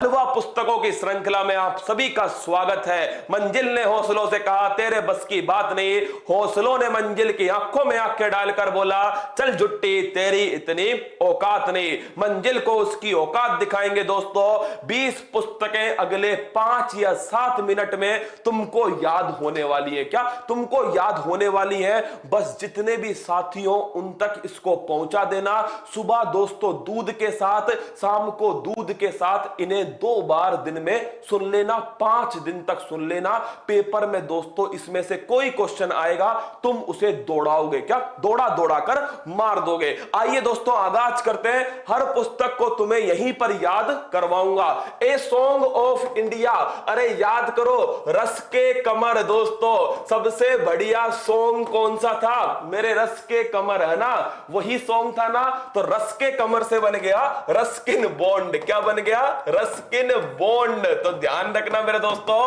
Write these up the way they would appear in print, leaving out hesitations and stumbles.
हलवा पुस्तकों की श्रृंखला में आप सभी का स्वागत है। मंजिल ने हौसलों से कहा तेरे बस की बात नहीं, हौसलों ने मंजिल की आंखों में आंखें डालकर बोला चल जुट्टी तेरी इतनी औकात नहीं। मंजिल को उसकी औकात दिखाएंगे दोस्तों। 20 पुस्तकें अगले 5 या 7 मिनट में तुमको याद होने वाली है। क्या तुमको याद होने वाली है? बस जितने भी साथियों उन तक इसको पहुंचा देना। सुबह दोस्तों दूध के साथ, शाम को दूध के साथ इन्हें 2 बार दिन में सुन लेना, 5 दिन तक सुन लेना। पेपर में दोस्तों इसमें से कोई क्वेश्चन आएगा, तुम उसे दौड़ाओगे, क्या दौड़ा दौड़ा कर मार दोगे। आइए दोस्तों आगाज करते हैं। हर पुस्तक को तुम्हें यहीं पर याद करवाऊंगा। ए सॉन्ग ऑफ इंडिया, अरे याद करो, रस के कमर। दोस्तों सबसे बढ़िया सॉन्ग कौन सा था? मेरे रस के कमर, है ना, वही सॉन्ग था ना। तो रस के कमर से बन गया रस्किन बॉन्ड। क्या बन गया? Ruskin bond. तो ध्यान रखना मेरे दोस्तों,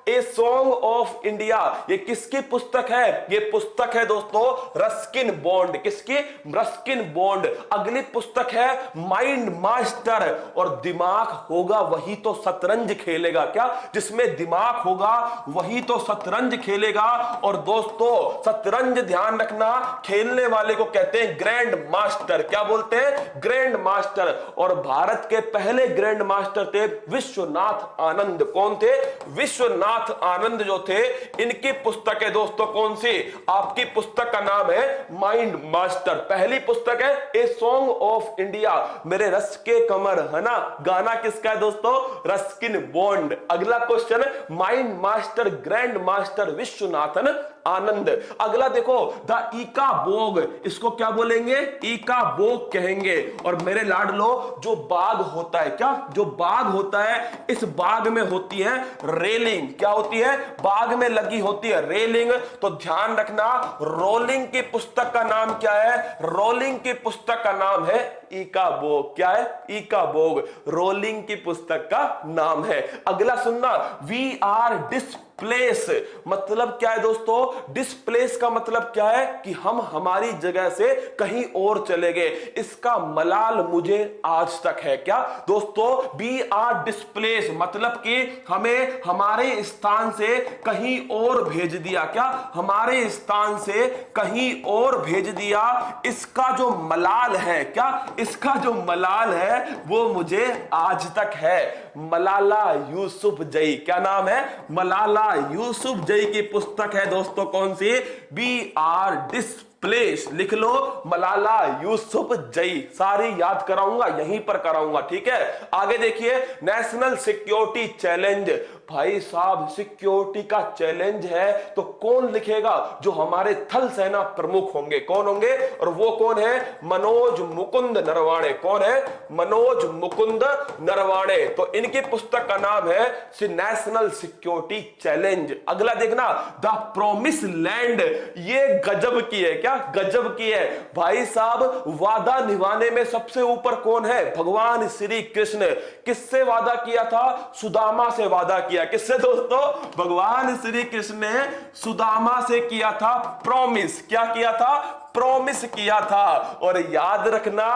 ए सॉन्ग ऑफ इंडिया ये किसकी पुस्तक है? ये पुस्तक है दोस्तों रस्किन बॉन्ड। किसकी? Ruskin bond. अगली पुस्तक है माइंड मास्टर। और दिमाग होगा वही तो शतरंज खेलेगा। क्या? जिसमें दिमाग होगा वही तो शतरंज खेलेगा। और दोस्तों शतरंज ध्यान रखना, खेलने वाले को कहते हैं ग्रैंड मास्टर। क्या बोलते हैं? Grand master. और भारत के पहले ग्रैंड मास्टर थे विश्वनाथ आनंद। कौन थे? विश्वनाथ आनंद जो थे। इनकी पुस्तक है दोस्तों कौन सी? आपकी पुस्तक का नाम है माइंड मास्टर। पहली पुस्तक है ए सॉन्ग ऑफ इंडिया, मेरे रस के कमर, है ना। गाना किसका है दोस्तों? Ruskin Bond. अगला question, mind master grand master Viswanathan Anand. अगला देखो, द ईका बोग, इसको क्या बोलेंगे? ईका बोग कहेंगे। और मेरे लाडलो जो बाग होता है, क्या जो बाग होता है, इस बाग में होती है रेलिंग। क्या होती है? बाग में लगी होती है रेलिंग। तो ध्यान रखना, रोलिंग की पुस्तक का नाम क्या है? रोलिंग की पुस्तक का नाम है ईका बोग। क्या है? ईका बोग रोलिंग की पुस्तक का नाम है। अगला सुनना, वी आर डिस्प्लेस, मतलब क्या है दोस्तों? डिस्प्लेस का मतलब क्या है? कि हम हमारी जगह से कहीं और चले गए। इसका मलाल मुझे आज तक है। क्या दोस्तों? वी आर डिस्प्लेस मतलब कि हमें हमारे स्थान से कहीं और भेज दिया। क्या? हमारे स्थान से कहीं और भेज दिया। इसका जो मलाल है, क्या इसका जो मलाल है वो मुझे आज तक है। मलाला यूसुफजई। क्या नाम है? मलाला यूसुफजई की पुस्तक है दोस्तों कौन सी? We are displace. लिख लो, मलाला यूसुफजई। सारी याद कराऊंगा, यहीं पर कराऊंगा, ठीक है। आगे देखिए, नेशनल सिक्योरिटी चैलेंज। भाई साहब सिक्योरिटी का चैलेंज है तो कौन लिखेगा? जो हमारे थल सेना प्रमुख होंगे। कौन होंगे? और वो कौन है? मनोज मुकुंद नरवाणे। कौन है? मनोज मुकुंद नरवाणे। तो इनकी पुस्तक का नाम है नेशनल सिक्योरिटी चैलेंज। अगला देखना, द प्रोमिस लैंड। ये गजब की है। क्या गजब की है? भाई साहब वादा निभाने में सबसे ऊपर कौन है? भगवान श्री कृष्ण। किससे वादा किया था? सुदामा से वादा किया। किससे दोस्तों? भगवान श्री कृष्ण ने सुदामा से किया था प्रॉमिस। क्या किया था? प्रॉमिस किया था। और याद रखना,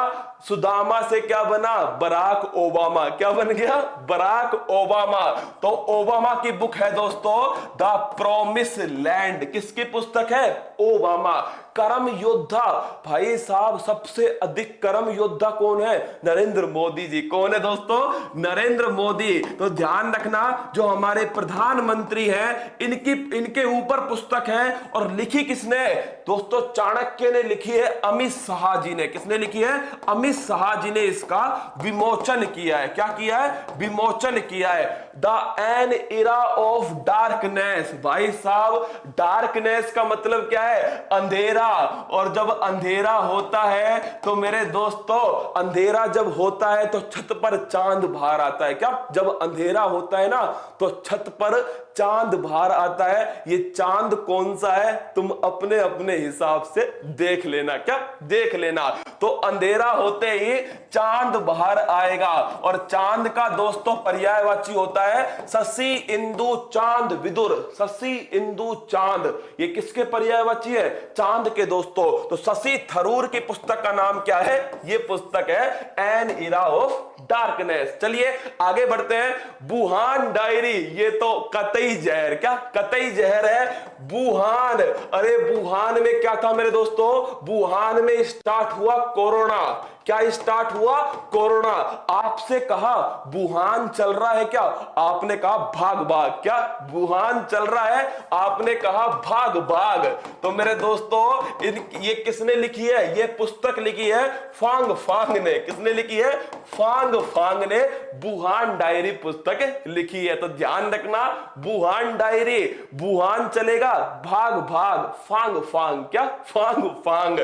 सुदामा से क्या बना? Barack Obama. क्या बन गया? Barack Obama. तो ओबामा की बुक है दोस्तों द प्रॉमिस लैंड। किसकी पुस्तक है? ओबामा। कर्म योद्धा, भाई साहब सबसे अधिक कर्म योद्धा कौन है? नरेंद्र मोदी जी। कौन है दोस्तों? नरेंद्र मोदी। तो ध्यान रखना, जो हमारे प्रधानमंत्री हैं इनके ऊपर पुस्तक है। और लिखी किसने दोस्तों? चाणक्य ने लिखी है, अमित शाह जी ने। किसने लिखी है? अमित शाह जी ने इसका विमोचन किया है। क्या किया है? विमोचन किया है। The N era of darkness. भाई साहब डार्कनेस का मतलब क्या है? अंधेरा। और जब अंधेरा होता है तो मेरे दोस्तों, अंधेरा जब होता है तो छत पर चांद बाहर आता है। क्या? जब अंधेरा होता है ना तो छत पर चांद बाहर आता है। ये चांद कौन सा है तुम अपने अपने हिसाब से देख लेना। क्या? देख लेना। तो अंधेरा होते ही चांद बाहर आएगा। और चांद का दोस्तों पर्यायवाची होता है शशि इंदु चांद विदुर। शशि इंदु चांद, ये किसके पर्यायवाची है? चांद के दोस्तों। तो शशि थरूर की पुस्तक का नाम क्या है? ये पुस्तक है एन इरा ऑफ डार्कनेस। चलिए आगे बढ़ते हैं। वुहान डायरी, ये तो कतई जहर, क्या कतई जहर है वुहान। अरे वुहान में क्या था मेरे दोस्तों, वुहान में स्टार्ट हुआ कोरोना। क्या स्टार्ट हुआ, कोरोना। आपसे कहा वुहान चल रहा है क्या, आपने कहा भाग भाग। क्या वुहान चल रहा है, आपने कहा भाग भाग। तो मेरे दोस्तों ये किसने लिखी है, ये पुस्तक लिखी है फांग फांग ने। किसने लिखी है, फांग फांग ने वुहान डायरी पुस्तक लिखी है। तो ध्यान रखना, वुहान डायरी, वुहान चलेगा भाग भाग, फांग फांग, क्या फांग फांग।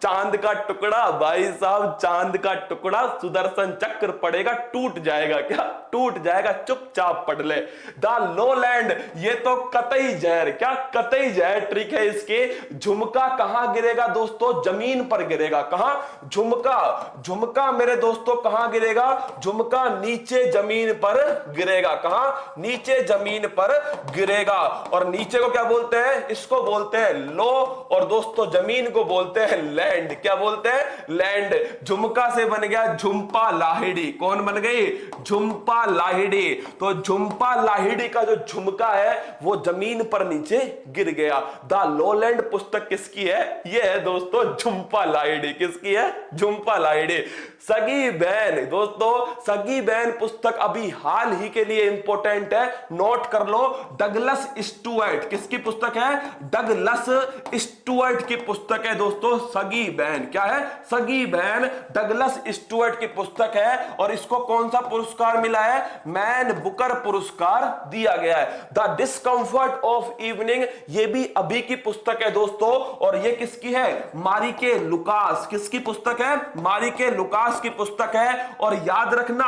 चांद का टुकड़ा भाई साहब, चांद का टुकड़ा सुदर्शन चक्र पड़ेगा टूट जाएगा। क्या टूट जाएगा, चुपचाप पढ़ ले। द लोलैंड, ये तो कतई जहर, क्या कतई जहर ट्रिक है इसके। झुमका कहां गिरेगा दोस्तों, जमीन पर गिरेगा। कहां, झुमका, झुमका मेरे दोस्तों कहां गिरेगा, झुमका नीचे जमीन पर गिरेगा। कहां, नीचे जमीन पर गिरेगा। और नीचे को क्या बोलते हैं, इसको बोलते हैं लो, और दोस्तों जमीन को बोलते हैं लैंड। क्या बोलते हैं, लैंड। झुमका से बन गया झुंपा लाहिड़ी। कौन बन गई, झुंपा लाहिड़ी। तो झुंपा लाहिड़ी का जो झुमका है वो जमीन पर नीचे गिर गया। द लोलैंड पुस्तक किसकी है, ये है दोस्तों झुंपा लाहिड़ी। किसकी है, झुंपा लाहिड़ी। सगी बहन, दोस्तों सगी बहन पुस्तक अभी हाल ही के लिए इंपॉर्टेंट है, नोट कर लो। डगलस स्टुअर्ट, किसकी पुस्तक है, डगलस स्टुअर्ट की पुस्तक है दोस्तों सगी बहन। क्या है, सगी बहन डगलस स्टुअर्ट की पुस्तक है। और इसको कौन सा पुरस्कार मिला है, मैन बुकर पुरस्कार दिया गया है। द डिस्कंफर्ट ऑफ इवनिंग, ये भी अभी की पुस्तक है दोस्तों, और ये किसकी है, मारिके लुकास। किसकी पुस्तक है, मारिके लुकास की पुस्तक है। और याद रखना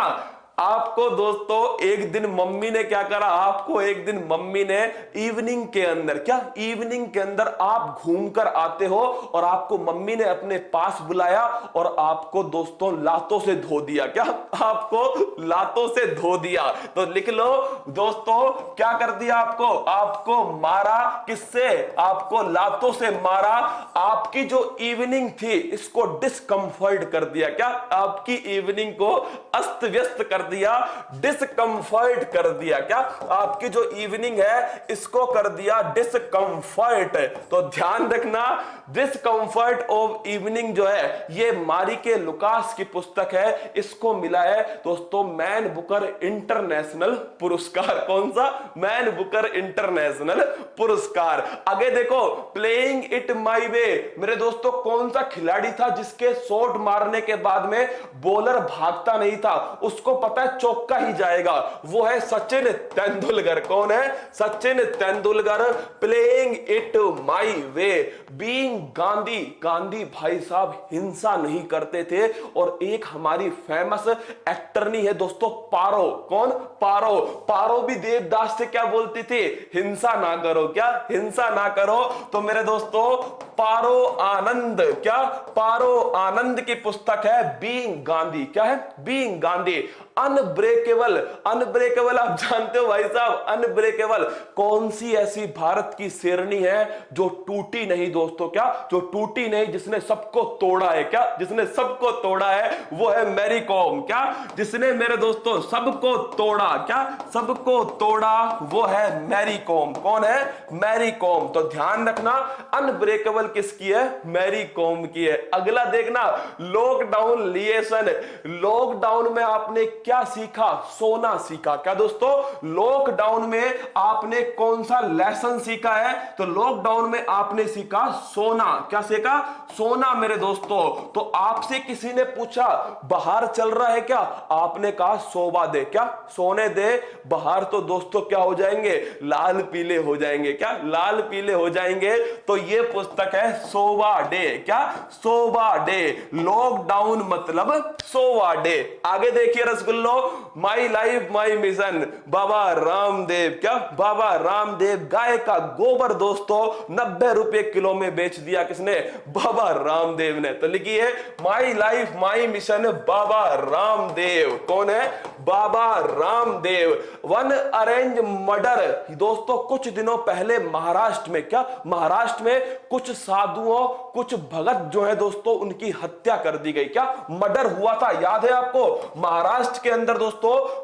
आपको दोस्तों, एक दिन मम्मी ने क्या करा, आपको एक दिन मम्मी ने इवनिंग के अंदर, क्या इवनिंग के अंदर आप घूमकर आते हो और आपको मम्मी ने अपने पास बुलाया और आपको दोस्तों लातों से धो दिया। क्या, आपको लातों से धो दिया। तो लिख लो दोस्तों, क्या कर दिया आपको, आपको मारा। किससे, आपको लातों से मारा। आपकी जो इवनिंग थी इसको डिस्कंफर्ट कर दिया। क्या, आपकी इवनिंग को अस्त व्यस्त कर दिया, डिस्कंफर्ट कर दिया। क्या, आपकी जो इवनिंग है इसको कर दिया डिस्कंफर्ट। तो ध्यान रखना, डिस्कंफर्ट ऑफ इवनिंग जो है ये मारिके लुकास की पुस्तक है। इसको मिला है दोस्तों मैन बुकर इंटरनेशनल पुरस्कार। कौन सा, मैन बुकर इंटरनेशनल पुरस्कार। आगे देखो, प्लेइंग इट माई वे, मेरे दोस्तों कौन सा खिलाड़ी था जिसके शॉट मारने के बाद में बॉलर भागता नहीं था, उसको पता है चौका ही जाएगा, वो है सचिन तेंदुलकर। कौन है, Sachin Tendulkar. Playing it my way, being Gandhi, Gandhi भाई साहब हिंसा नहीं करते थे। और एक हमारी फेमस एक्टरनी है दोस्तों पारो। कौन, पारो। पारो भी देवदास से क्या बोलती थी, हिंसा ना करो। क्या, हिंसा ना करो। तो मेरे दोस्तों पारो आनंद, क्या, पारो आनंद की पुस्तक है बीइंग गांधी। क्या है, बीइंग गांधी। अनब्रेकेबल, अनब्रेकेबल आप जानते हो भाई साहब, अनब्रेकेबल कौन सी ऐसी भारत की शेरनी है जो टूटी नहीं दोस्तों। क्या, जो टूटी नहीं, जिसने सबको तोड़ा है। क्या, जिसने सबको तोड़ा है वो है मैरी कॉम। क्या, जिसने मेरे दोस्तों सबको तोड़ा, क्या सबको तोड़ा, वो है मैरी कॉम। कौन है, मैरी कॉम। तो ध्यान रखना, अनब्रेकेबल किसकी है, मैरी कॉम की है। अगला देखना, लॉकडाउन लिएशन। लॉकडाउन में आपने क्या सीखा, सोना सीखा। क्या दोस्तों, लॉकडाउन में आपने कौन सा लेसन सीखा है, तो लॉकडाउन में आपने सीखा सोना। क्या सीखा, सोना मेरे दोस्तों। तो आपसे किसी ने पूछा बाहर चल रहा है क्या, आपने कहा सोवा दे। क्या, सोने दे। बाहर तो दोस्तों क्या हो जाएंगे, लाल पीले हो जाएंगे। क्या, लाल पीले हो जाएंगे। तो ये पुस्तक है सोवा डे। क्या, सोवा डे। लॉकडाउन मतलब सोवा डे। आगे देखिए रसगुल्ला सुन लो, my life my mission, Baba Ramdev. क्या? बाबा रामदेव। गाय का गोबर दोस्तों 90 रुपए किलो में बेच दिया। किसने? बाबा रामदेव ने। तो लिखिए my life my mission, Baba Ramdev. कौन है? Baba Ramdev. One arrange murder दोस्तों, कुछ दिनों पहले महाराष्ट्र में, क्या महाराष्ट्र में कुछ साधुओं, कुछ भगत जो है दोस्तों, उनकी हत्या कर दी गई। क्या? मर्डर हुआ था, याद है आपको? महाराष्ट्र के अंदर दोस्तों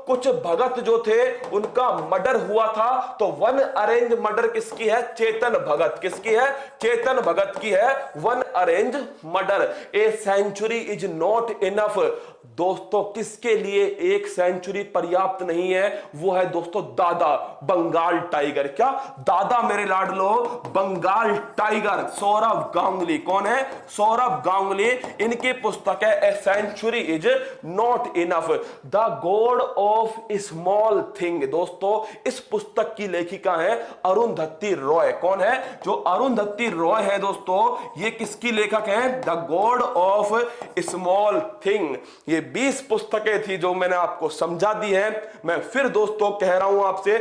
कुछ भगत जो थे उनका मर्डर हुआ था। तो वन अरेंज मर्डर किसकी है? चेतन भगत। किसकी है? चेतन भगत की है one arrange murder. A century is not enough दोस्तों, किसके लिए एक सेंचुरी पर्याप्त नहीं है? वो है दोस्तों दादा बंगाल टाइगर। क्या? दादा मेरे लाडलो बंगाल टाइगर, सौरव गांगुली। कौन है? सौरव गांगुली। इनकी पुस्तक है a century is not enough, the god of small thing. दोस्तों इस पुस्तक की लेखिका है अरुंधति रॉय। कौन है? जो अरुंधति रॉय है दोस्तों, ये किसकी लेखक है? The god of small thing. ये 20 पुस्तकें थी जो मैंने आपको समझा दी है। मैं फिर दोस्तों कह रहा हूं आपसे,